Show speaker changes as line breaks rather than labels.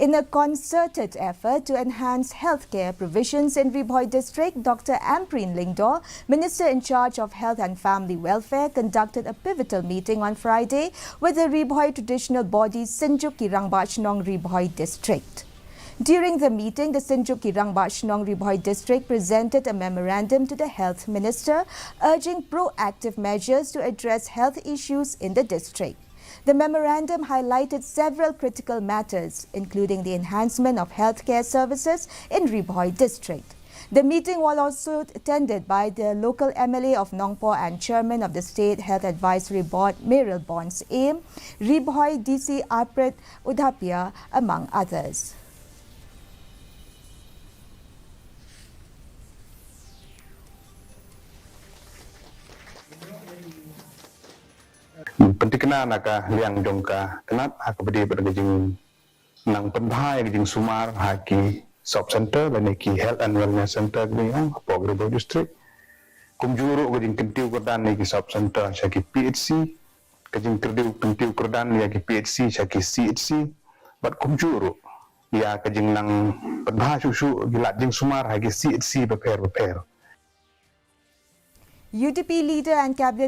In a concerted effort to enhance healthcare provisions in Bhoi district, Dr. Amprin Lingdor, Minister in charge of Health and Family Welfare, conducted a pivotal meeting on Friday with the Bhoi traditional body Sinjuk Kirangbachnong Bhoi district. During the meeting, the Sinjuk Kirangbachnong Bhoi district presented a memorandum to the Health Minister urging proactive measures to address health issues in the district. The memorandum highlighted several critical matters, including the enhancement of healthcare services in Bhoi district. The meeting was also attended by the local MLA of Nongpo and Chairman of the State Health Advisory Board, Meryl Bonds Aim, Bhoi DC Arprit Udhapia, among others.
Pentikna naka liang jongka kenat akabedi bergejing nang penbhai gejing sumar haki sub center laniki health and wellness center gejing Bhoi district kumjuru gejing kentiu kerdan niki sub center syaki PHC gejing kentiu kerdan niki PHC syaki CHC bat kumjuru ya gejing nang penbhai susu gilat jing sumar haki CHC beper
UDP leader and cabinet